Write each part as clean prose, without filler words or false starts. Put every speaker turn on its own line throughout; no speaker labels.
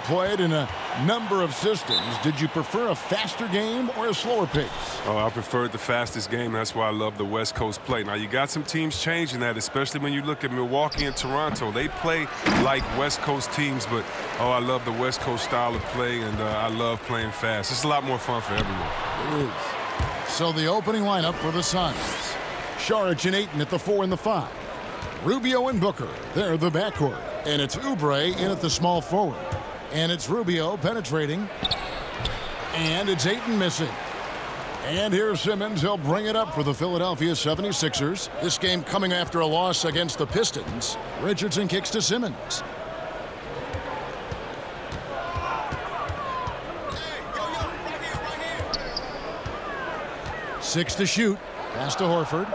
played in a number of systems. Did you prefer a faster game or a slower pace?
Oh, I preferred the fastest game. That's why I love the West Coast play. Now, you got some teams changing that, especially when you look at Milwaukee and Toronto. They play like West Coast teams, but, I love the West Coast style of play, and I love playing fast. It's a lot more fun for everyone.
It is. So the opening lineup for the Suns. Saric and Ayton at the 4 and the 5. Rubio and Booker, they're the backcourt. And it's Oubre in at the small forward. And it's Rubio penetrating. And it's Ayton missing. And here's Simmons. He'll bring it up for the Philadelphia 76ers. This game coming after a loss against the Pistons. Richardson kicks to Simmons. Six to shoot. Pass to Horford.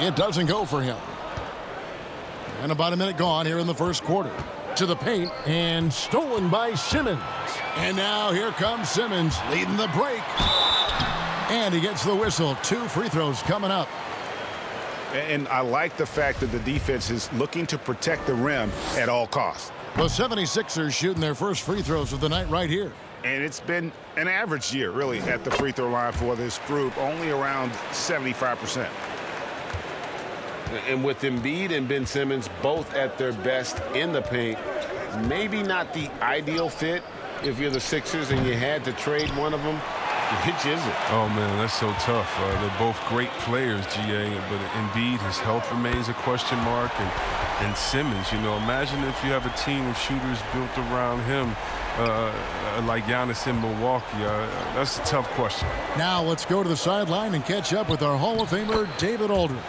It doesn't go for him. And about a minute gone here in the first quarter. To the paint and stolen by Simmons. And now here comes Simmons leading the break. And he gets the whistle. 2 free throws coming up.
And I like the fact that the defense is looking to protect the rim at all costs.
The 76ers shooting their first free throws of the night right here.
And it's been an average year, really, at the free throw line for this group, only around 75%.
And with Embiid and Ben Simmons both at their best in the paint, maybe not the ideal fit if you're the Sixers and you had to trade one of them. Which is it?
Oh, man, that's so tough. They're both great players, GA, but Embiid, his health remains a question mark. And Simmons, imagine if you have a team of shooters built around him like Giannis in Milwaukee. That's a tough question.
Now let's go to the sideline and catch up with our Hall of Famer, David Aldridge.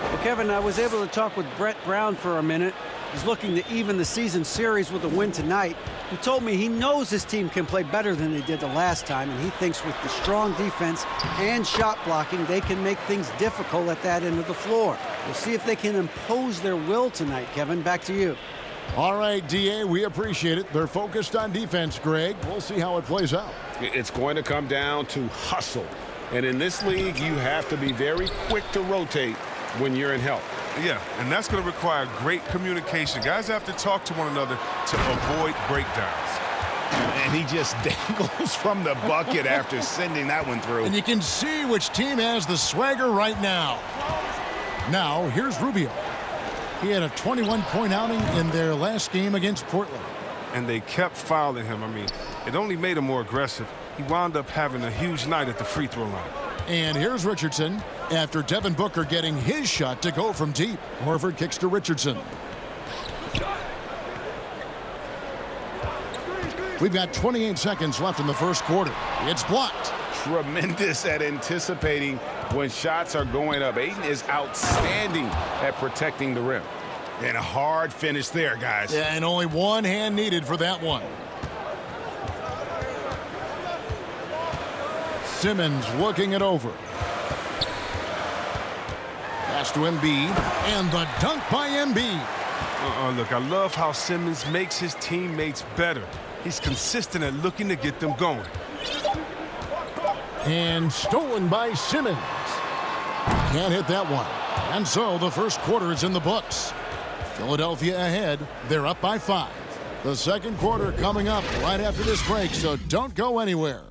Well, Kevin, I was able to talk with Brett Brown for a minute. He's looking to even the season series with a win tonight. He told me he knows his team can play better than they did the last time, and he thinks with the strong defense and shot blocking, they can make things difficult at that end of the floor. We'll see if they can impose their will tonight, Kevin. Back to you.
All right, DA, we appreciate it. They're focused on defense, Greg. We'll see how it plays out.
It's going to come down to hustle. And in this league, you have to be very quick to rotate when you're in help.
Yeah, and that's going to require great communication. Guys have to talk to one another to avoid breakdowns.
And he just dangles from the bucket after sending that one through.
And you can see which team has the swagger right now. Now, here's Rubio. He had a 21-point outing in their last game against Portland.
And they kept fouling him. I mean, it only made him more aggressive. He wound up having a huge night at the free throw line.
And here's Richardson after Devin Booker getting his shot to go from deep. Horford kicks to Richardson. We've got 28 seconds left in the first quarter. It's blocked.
Tremendous at anticipating when shots are going up. Ayton is outstanding at protecting the rim. And a hard finish there, guys.
Yeah, and only one hand needed for that one. Simmons looking it over. Pass to Embiid, and the dunk by Embiid.
Look, I love how Simmons makes his teammates better. He's consistent at looking to get them going.
And stolen by Simmons. Can't hit that one. And so the first quarter is in the books. Philadelphia ahead. They're up by 5. The second quarter coming up right after this break, so don't go anywhere.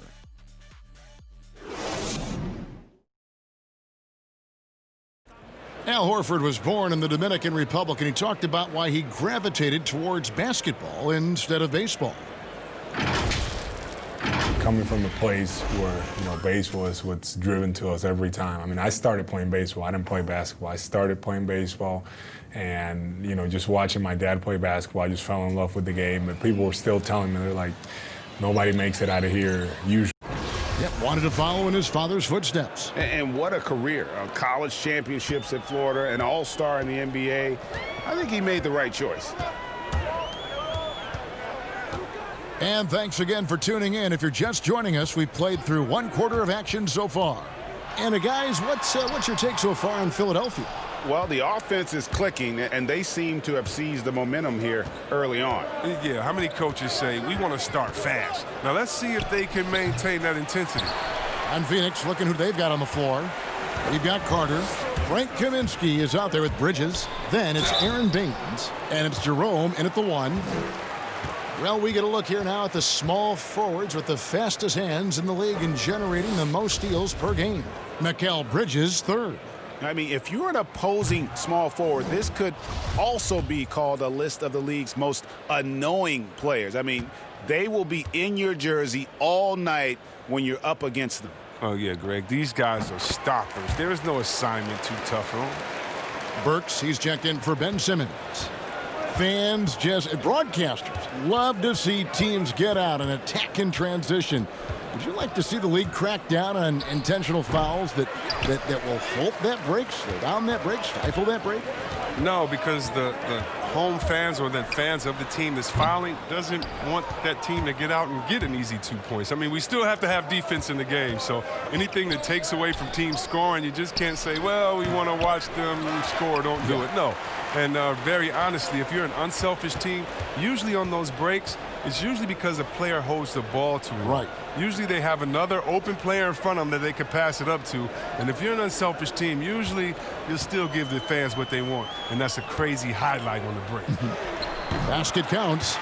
Al Horford was born in the Dominican Republic, and he talked about why he gravitated towards basketball instead of baseball.
Coming from a place where, baseball is what's driven to us every time. I mean, I started playing baseball. I didn't play basketball. I started playing baseball, and, just watching my dad play basketball, I just fell in love with the game. But people were still telling me, they're like, nobody makes it out of here usually.
Yep, wanted to follow in his father's footsteps.
And what a career. College championships at Florida, an all-star in the NBA. I think he made the right choice.
And thanks again for tuning in. If you're just joining us, we've played through one quarter of action so far. And guys, what's your take so far on Philadelphia?
Well, the offense is clicking, and they seem to have seized the momentum here early on.
Yeah, how many coaches say, we want to start fast? Now, let's see if they can maintain that intensity.
And Phoenix looking who they've got on the floor. We've got Carter. Frank Kaminsky is out there with Bridges. Then it's Aaron Baines. And it's Jerome in at the 1. Well, we get a look here now at the small forwards with the fastest hands in the league and generating the most steals per game. Mikal Bridges, 3rd.
I mean, if you're an opposing small forward, this could also be called a list of the league's most annoying players. I mean, they will be in your jersey all night when you're up against them.
Oh, yeah, Greg. These guys are stoppers. There is no assignment too tough for them.
Burks, he's checked in for Ben Simmons. Fans, broadcasters love to see teams get out and attack in transition. Would you like to see the league crack down on intentional fouls that will halt that break, slow down that break, stifle that break?
No, because the home fans or the fans of the team that's fouling doesn't want that team to get out and get an easy 2 points. I mean, we still have to have defense in the game, so anything that takes away from teams scoring, you just can't say, well, we want to watch them score, don't do it. No. And very honestly, if you're an unselfish team, usually on those breaks, it's usually because a player holds the ball too long.
Right.
Usually they have another open player in front of them that they can pass it up to. And if you're an unselfish team, usually you'll still give the fans what they want. And that's a crazy highlight on the break.
Basket counts.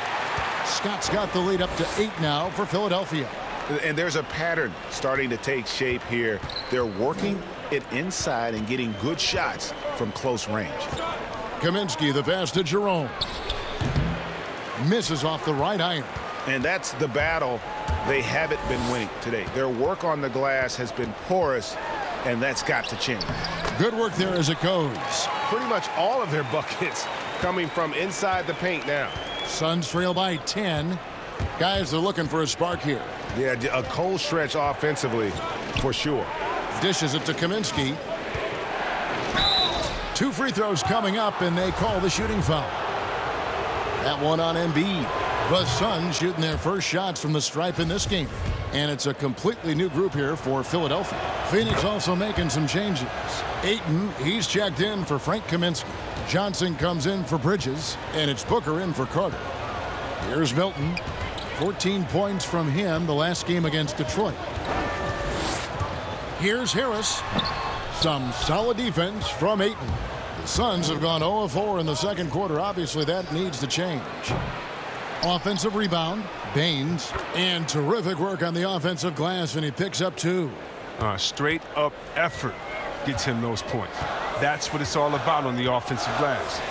Scott's got the lead up to 8 now for Philadelphia.
And there's a pattern starting to take shape here. They're working it inside and getting good shots from close range.
Kaminsky, the pass to Jerome. Misses off the right iron.
And that's the battle they haven't been winning today. Their work on the glass has been porous, and that's got to change.
Good work there as it goes.
Pretty much all of their buckets coming from inside the paint now.
Suns trail by 10. Guys are looking for a spark here.
Yeah, a cold stretch offensively for sure.
Dishes it to Kaminsky. 2 free throws coming up, and they call the shooting foul. That one on Embiid. The Suns shooting their first shots from the stripe in this game. And it's a completely new group here for Philadelphia. Phoenix also making some changes. Ayton, he's checked in for Frank Kaminsky. Johnson comes in for Bridges. And it's Booker in for Carter. Here's Milton. 14 points from him the last game against Detroit. Here's Harris. Some solid defense from Ayton. The Suns have gone 0-4 in the second quarter. Obviously, that needs to change. Offensive rebound, Baines, and terrific work on the offensive glass, and he picks up 2.
Straight up effort gets him those points. That's what it's all about on the offensive glass.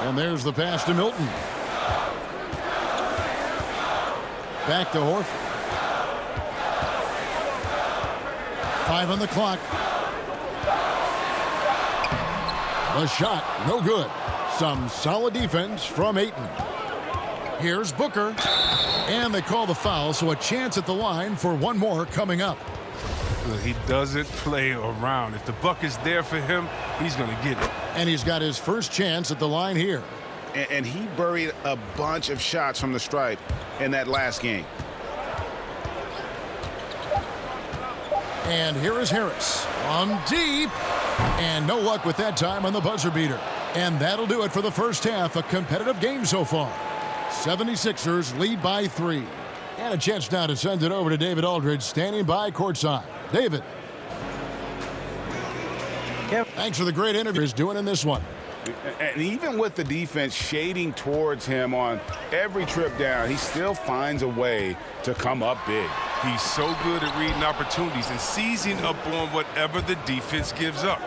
And there's the pass to Milton. Back to Horford. 5 on the clock. The shot, no good. Some solid defense from Ayton. Here's Booker. And they call the foul, so a chance at the line for one more coming up.
He doesn't play around. If the buck is there for him, he's going to get it.
And he's got his first chance at the line here.
And he buried a bunch of shots from the stripe in that last game.
And here is Harris on deep. And no luck with that time on the buzzer beater. And that'll do it for the first half. A competitive game so far. 76ers lead by 3. And a chance now to send it over to David Aldridge standing by courtside. David. Thanks for the great interview he's doing in this one.
And even with the defense shading towards him on every trip down, he still finds a way to come up big.
He's so good at reading opportunities and seizing up on whatever the defense gives up.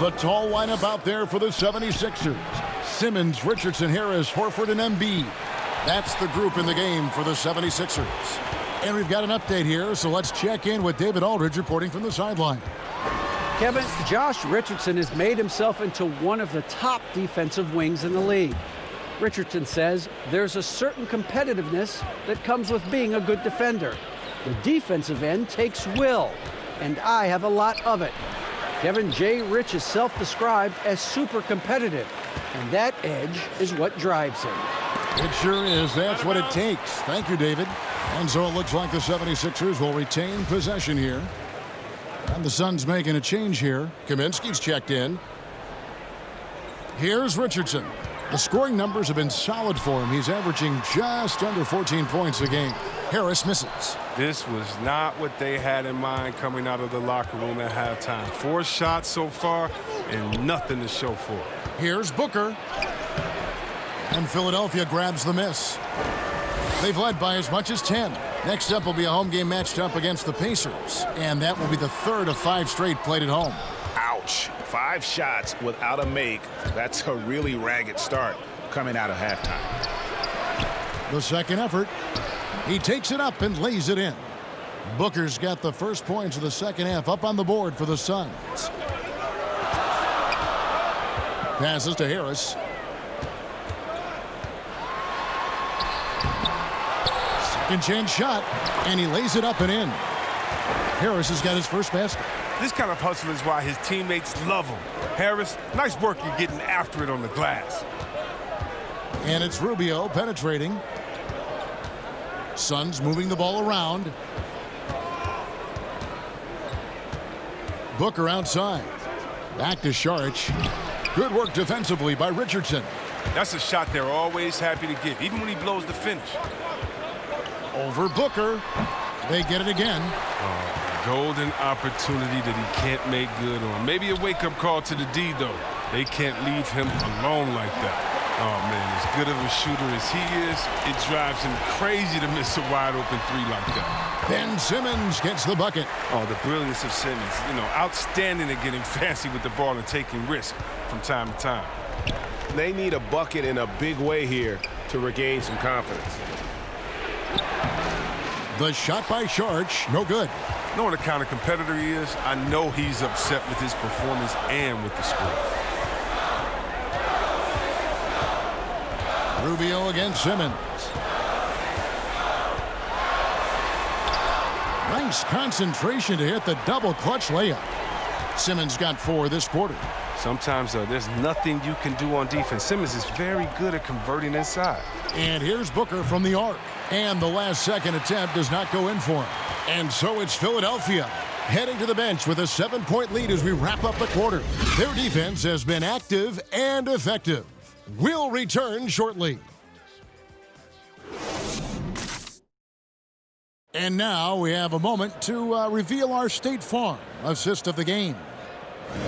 The tall lineup out there for the 76ers. Simmons, Richardson, Harris, Horford, and Embiid. That's the group in the game for the 76ers. And we've got an update here, so let's check in with David Aldridge reporting from the sideline.
Kevin, Josh Richardson has made himself into one of the top defensive wings in the league. Richardson says there's a certain competitiveness that comes with being a good defender. The defensive end takes will, and I have a lot of it. Kevin J. Rich is self-described as super competitive, and that edge is what drives him.
It sure is. That's what it takes. Thank you, David. And so it looks like the 76ers will retain possession here. And the Suns making a change here. Kaminsky's checked in. Here's Richardson. The scoring numbers have been solid for him. He's averaging just under 14 points a game. Harris misses.
This was not what they had in mind coming out of the locker room at halftime. 4 shots so far and nothing to show for it.
Here's Booker. And Philadelphia grabs the miss. They've led by as much as 10. Next up will be a home game matched up against the Pacers. And that will be the third of 5 straight played at home.
Ouch. 5 shots without a make. That's a really ragged start coming out of halftime.
The second effort. He takes it up and lays it in. Booker's got the first points of the second half up on the board for the Suns. Passes to Harris. Second chance shot, and he lays it up and in. Harris has got his first basket.
This kind of hustle is why his teammates love him. Harris, nice work you're getting after it on the glass.
And it's Rubio penetrating. Suns moving the ball around. Booker outside. Back to Saric. Good work defensively by Richardson.
That's a shot they're always happy to give, even when he blows the finish.
Over Booker. They get it again.
Golden opportunity that he can't make good on. Maybe a wake-up call to the D, though. They can't leave him alone like that. Oh, man, as good of a shooter as he is, it drives him crazy to miss a wide-open 3 like that.
Ben Simmons gets the bucket.
Oh, the brilliance of Simmons. You know, outstanding at getting fancy with the ball and taking risks from time to time.
They need a bucket in a big way here to regain some confidence.
The shot by Saric, no good.
Knowing the kind of competitor he is, I know he's upset with his performance and with the score.
Rubio against Simmons. Nice concentration to hit the double clutch layup. Simmons got 4 this quarter.
Sometimes there's nothing you can do on defense. Simmons is very good at converting inside.
And here's Booker from the arc. And the last second attempt does not go in for him. And so it's Philadelphia heading to the bench with a 7-point lead as we wrap up the quarter. Their defense has been active and effective. We'll return shortly. And now we have a moment to reveal our State Farm assist of the game.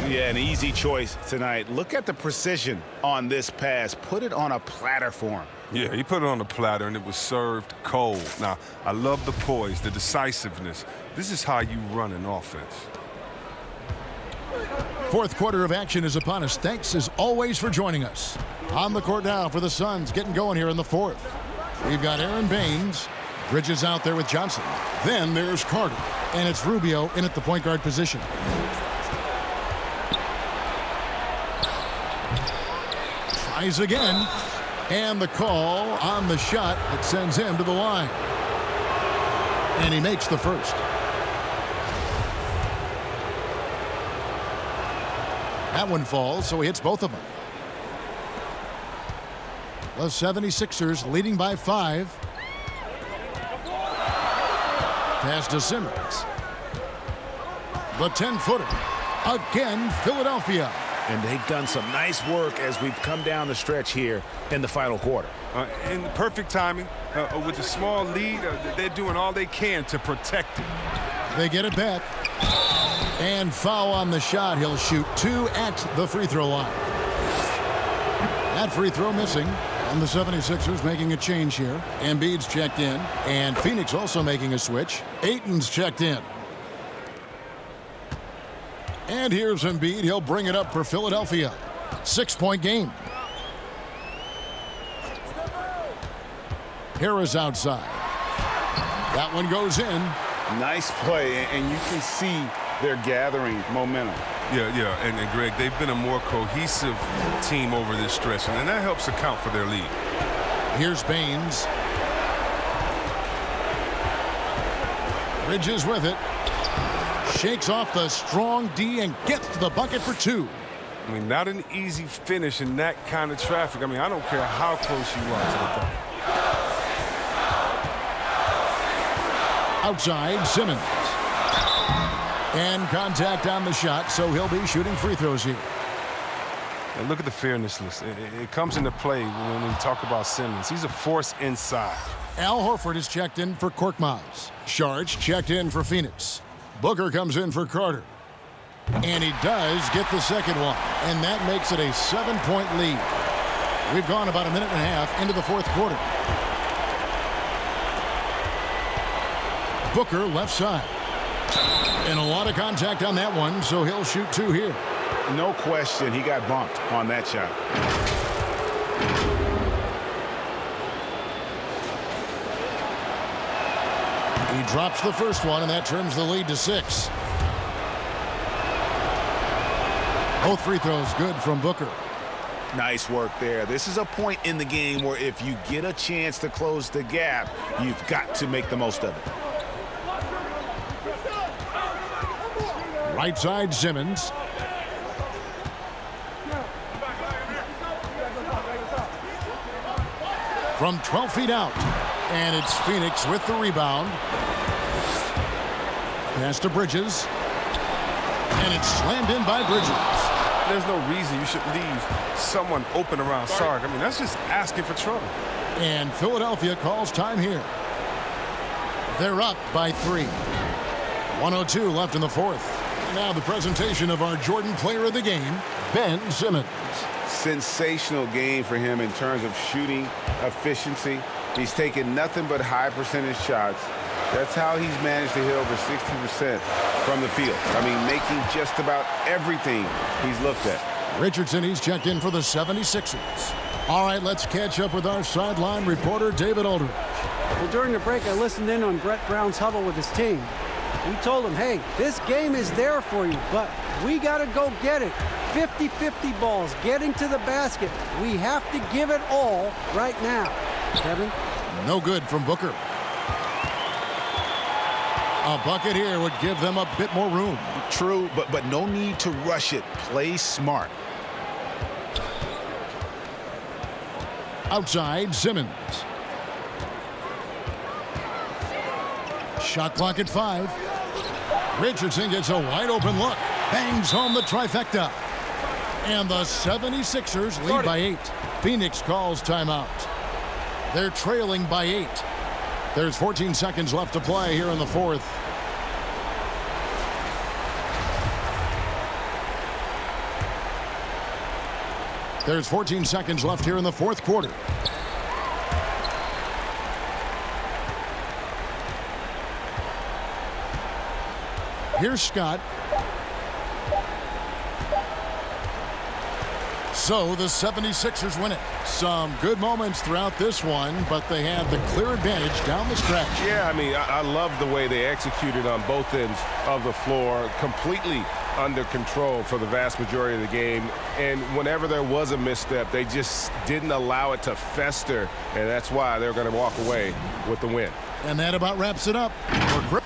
Yeah, an easy choice tonight. Look at the precision on this pass. Put it on a platter for him.
Yeah, he put it on a platter and it was served cold. Now, I love the poise, the decisiveness. This is how you run an offense.
Fourth quarter of action is upon us. Thanks as always for joining us. On the court now for the Suns, getting going here in the fourth. We've got Aaron Baines. Bridges out there with Johnson. Then there's Carter. And it's Rubio in at the point guard position. Tries again. And the call on the shot that sends him to the line. And he makes the first. That one falls, so he hits both of them. The 76ers leading by 5. Pass to Simmons. The 10-footer. Again, Philadelphia.
And they've done some nice work as we've come down the stretch here in the final quarter.
In perfect timing, with a small lead, they're doing all they can to protect it.
They get it back. And foul on the shot. He'll shoot 2 at the free throw line. That free throw missing. And the 76ers making a change here. Embiid's checked in. And Phoenix also making a switch. Ayton's checked in. And here's Embiid. He'll bring it up for Philadelphia. 6-point game. Harris outside. That one goes in.
Nice play, and you can see they're gathering momentum.
Yeah, and Greg, they've been a more cohesive team over this stretch, and that helps account for their lead.
Here's Baines. Bridges with it. Shakes off the strong D and gets to the bucket for 2.
I mean, not an easy finish in that kind of traffic. I mean, I don't care how close you are to the bucket.
Outside, Simmons. And contact on the shot, so he'll be shooting free throws here.
And look at the fairness list. It comes into play when we talk about Simmons. He's a force inside.
Al Horford is checked in for Korkmaz. Saric checked in for Phoenix. Booker comes in for Carter. And he does get the second one. And that makes it a 7-point lead. We've gone about a minute and a half into the fourth quarter. Booker left side. And a lot of contact on that one, so he'll shoot 2 here.
No question, he got bumped on that shot.
He drops the first one, and that turns the lead to 6. Both free throws good from Booker.
Nice work there. This is a point in the game where if you get a chance to close the gap, you've got to make the most of it.
Right side, Simmons. From 12 feet out. And it's Phoenix with the rebound. Pass to Bridges. And it's slammed in by Bridges.
There's no reason you should leave someone open around Sark. I mean, that's just asking for trouble.
And Philadelphia calls time here. They're up by 3. 1:02 left in the fourth. Now the presentation of our Jordan Player of the Game, Ben Simmons.
Sensational game for him in terms of shooting efficiency. He's taken nothing but high percentage shots. That's how he's managed to hit over 60% from the field. I mean, making just about everything he's looked at.
Richardson, he's checked in for the 76ers. All right, let's catch up with our sideline reporter, David Aldridge.
Well, during the break, I listened in on Brett Brown's huddle with his team. He told them, hey, this game is there for you, but we got to go get it. 50-50 balls, getting to the basket. We have to give it all right now. Kevin?
No good from Booker. A bucket here would give them a bit more room.
True, but no need to rush it. Play smart.
Outside, Simmons. Shot clock at 5. Richardson gets a wide open look. Bangs home the trifecta. And the 76ers lead by 8. Phoenix calls timeout. They're trailing by 8. There's 14 seconds left to play here in the fourth. There's 14 seconds left here in the fourth quarter. Here's Scott. So the 76ers win it. Some good moments throughout this one, but they had the clear advantage down the stretch.
Yeah, I mean, I love the way they executed on both ends of the floor, completely under control for the vast majority of the game. And whenever there was a misstep, they just didn't allow it to fester, and that's why they're going to walk away with the win.
And that about wraps it up. For